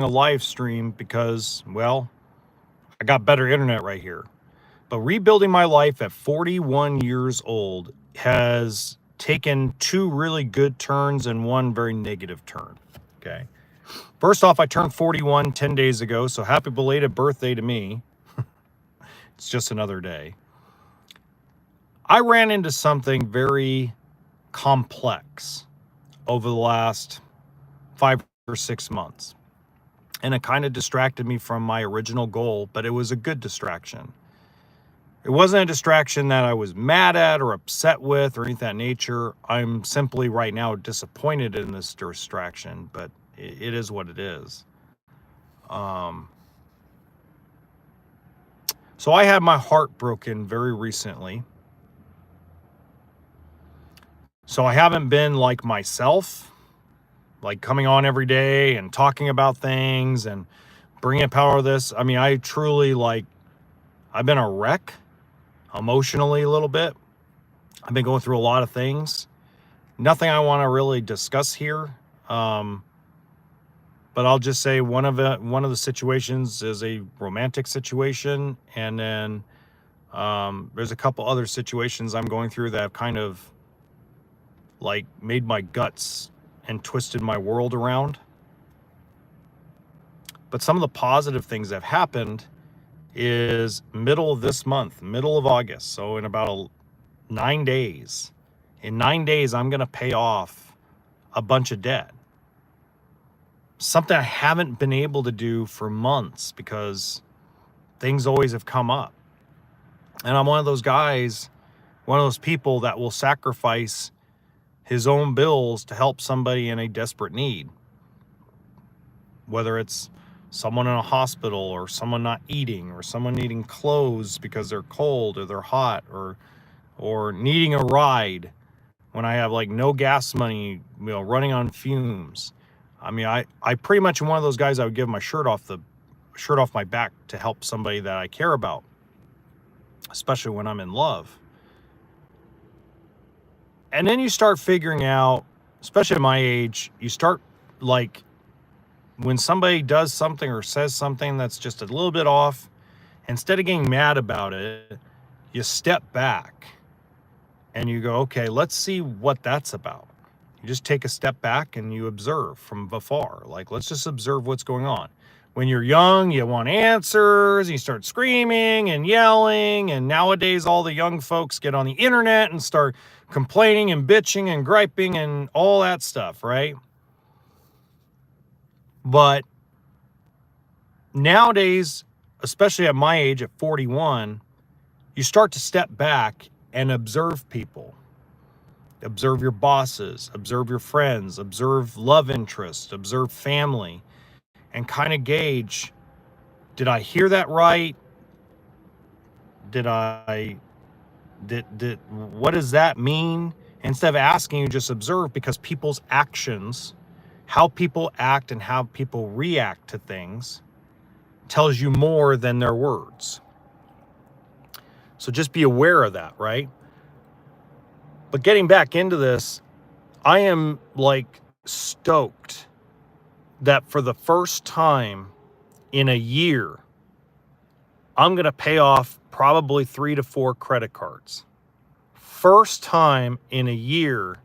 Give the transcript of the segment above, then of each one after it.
a live stream because, well, I got better internet right here. But rebuilding my life at 41 years old has taken two really good turns and one very negative turn. Okay. First off, I turned 41 10 days ago, so happy belated birthday to me. It's just another day. I ran into something very complex over the last 5 or 6 months. And it kind of distracted me from my original goal, but it was a good distraction. It wasn't a distraction that I was mad at or upset with or anything of that nature. I'm simply right now disappointed in this distraction, but it is what it is. Um, so I had my heart broken very recently. So I haven't been like myself, like coming on every day and talking about things and bringing power to this. I mean, I truly I've been a wreck emotionally a little bit. I've been going through a lot of things. Nothing I want to really discuss here. Um, but I'll just say one of the situations is a romantic situation, and then there's a couple other situations I'm going through that have kind of like made my guts and twisted my world around. But some of the positive things that have happened is middle of this month, middle of August. So in about 9 days, in 9 days, I'm going to pay off a bunch of debt. Something I haven't been able to do for months because things always have come up. And I'm one of those guys, one of those people that will sacrifice his own bills to help somebody in a desperate need. Whether it's someone in a hospital or someone not eating or someone needing clothes because they're cold or they're hot or needing a ride when I have like no gas money, running on fumes. I mean, I pretty much am one of those guys I would give my shirt off my back to help somebody that I care about, especially when I'm in love. And then you start figuring out, especially at my age, you start like when somebody does something or says something that's just a little bit off, instead of getting mad about it, you step back and you go, okay, let's see what that's about. You just take a step back and you observe from afar. Like, let's just observe what's going on. When you're young, you want answers, and you start screaming and yelling. And nowadays, all the young folks get on the internet and start complaining and bitching and griping and all that stuff, right? But nowadays, especially at my age, at 41, you start to step back and observe people. Observe your bosses, observe your friends, observe love interests, observe family, and kind of gauge, did I hear that right? Did I did what does that mean? Instead of asking, you just observe, because people's actions, how people act and how people react to things, tells you more than their words. So just be aware of that, right? But getting back into this, I am like stoked that for the first time in a year, I'm going to pay off probably 3 to 4 credit cards. First time in a year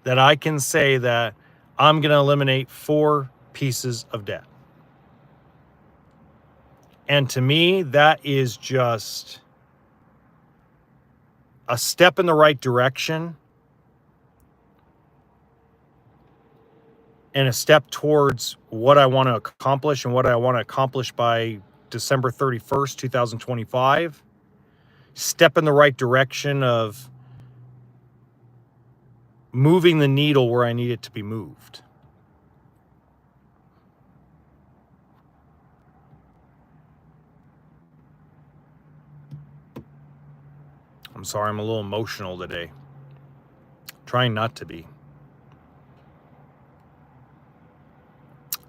that I can say that I'm going to eliminate 4 pieces of debt. And to me, that is just a step in the right direction and a step towards what I want to accomplish and what I want to accomplish by December 31st, 2025. Step in the right direction of moving the needle where I need it to be moved. I'm sorry, I'm a little emotional today. Trying not to be.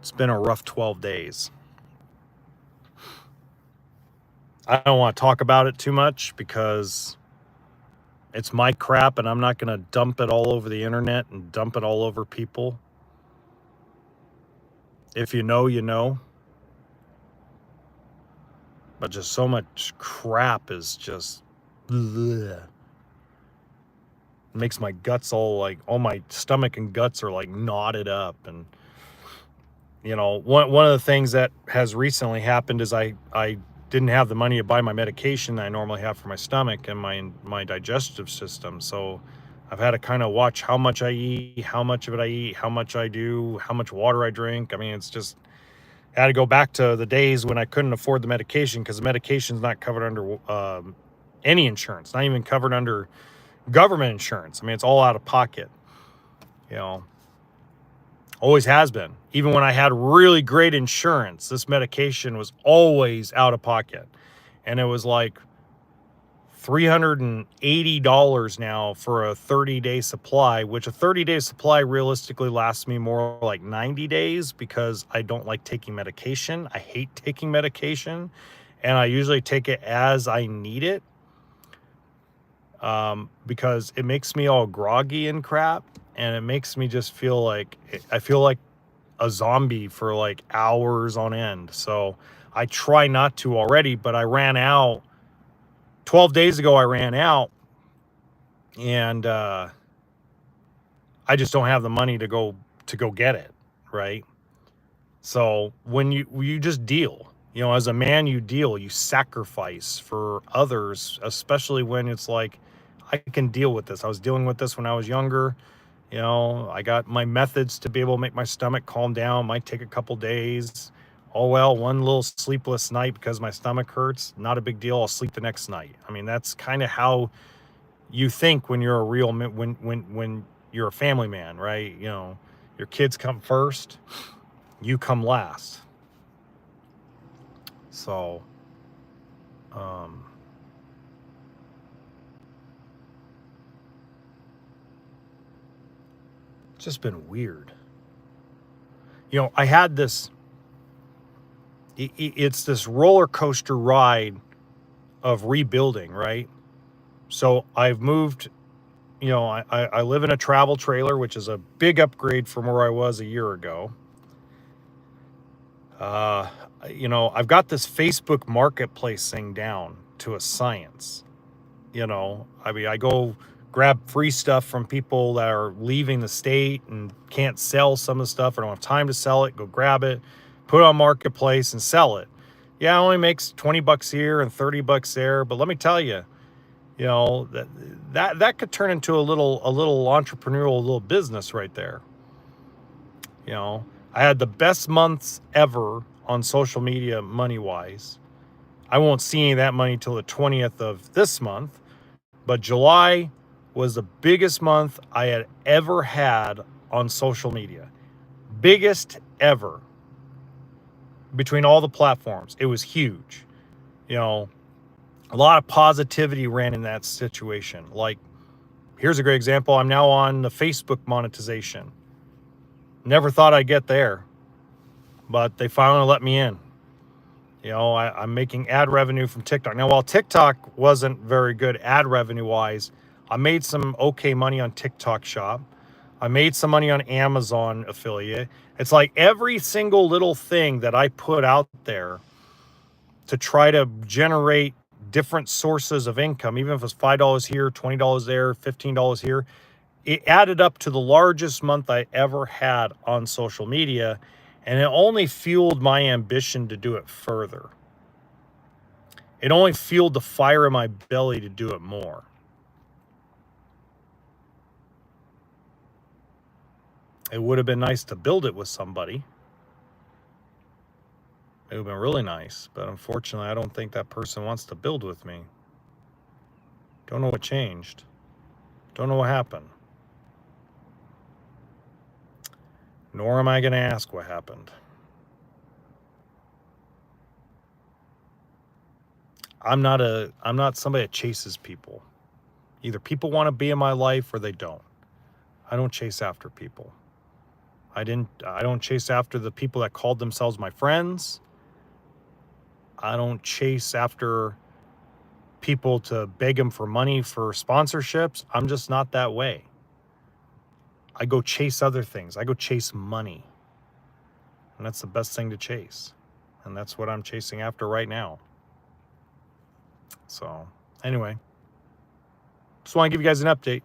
It's been a rough 12 days. I don't want to talk about it too much because it's my crap and I'm not going to dump it all over the internet and dump it all over people. If you know, you know. But just so much crap is just bleh. Makes my guts all my stomach and guts are like knotted up. And one of the things that has recently happened is I didn't have the money to buy my medication that I normally have for my stomach and my digestive system. So I've had to kind of watch how much I eat, how much of it I eat, how much I do, how much water I drink. I mean, it's just I had to go back to the days when I couldn't afford the medication, because the medication's not covered under any insurance, not even covered under government insurance. I mean, it's all out of pocket. You know, always has been. Even when I had really great insurance, this medication was always out of pocket. And it was like $380 now for a 30-day supply, which a 30-day supply realistically lasts me more like 90 days because I don't like taking medication. I hate taking medication, and I usually take it as I need it, because it makes me all groggy and crap, and it makes me just feel like I feel like a zombie for like hours on end. So I try not to already, but I ran out 12 days ago. I ran out, and I just don't have the money to go get it, right? So when you just deal, as a man, you deal, you sacrifice for others, especially when it's like, I can deal with this. I was dealing with this when I was younger. I got my methods to be able to make my stomach calm down. Might take a couple days. Oh well, one little sleepless night because my stomach hurts, not a big deal. I'll sleep the next night. I mean, that's kind of how you think when you're a real when you're a family man, right? Your kids come first, you come last. So it's just been weird. I had this it's this roller coaster ride of rebuilding, right? So I've moved, I live in a travel trailer, which is a big upgrade from where I was a year ago. I've got this Facebook marketplace thing down to a science. I mean, I go grab free stuff from people that are leaving the state and can't sell some of the stuff, or don't have time to sell it. Go grab it, put it on marketplace and sell it. Yeah, it only makes 20 bucks here and 30 bucks there, but let me tell you, that could turn into a little entrepreneurial little business right there. I had the best months ever on social media money wise. I won't see any of that money till the 20th of this month, but July was the biggest month I had ever had on social media. Biggest ever. Between all the platforms, it was huge. A lot of positivity ran in that situation. Like, here's a great example. I'm now on the Facebook monetization. Never thought I'd get there, but they finally let me in. I'm making ad revenue from TikTok. Now, while TikTok wasn't very good ad revenue wise, I made some okay money on TikTok Shop. I made some money on Amazon affiliate. It's like every single little thing that I put out there to try to generate different sources of income, even if it's $5 here, $20 there, $15 here, it added up to the largest month I ever had on social media. And it only fueled my ambition to do it further. It only fueled the fire in my belly to do it more. It would have been nice to build it with somebody. It would have been really nice, but unfortunately, I don't think that person wants to build with me. Don't know what changed. Don't know what happened. Nor am I going to ask what happened. I'm not somebody that chases people. Either people want to be in my life or they don't. I don't chase after people. I don't chase after the people that called themselves my friends. I don't chase after people to beg them for money for sponsorships. I'm just not that way. I go chase other things. I go chase money. And that's the best thing to chase. And that's what I'm chasing after right now. So, anyway, just want to give you guys an update.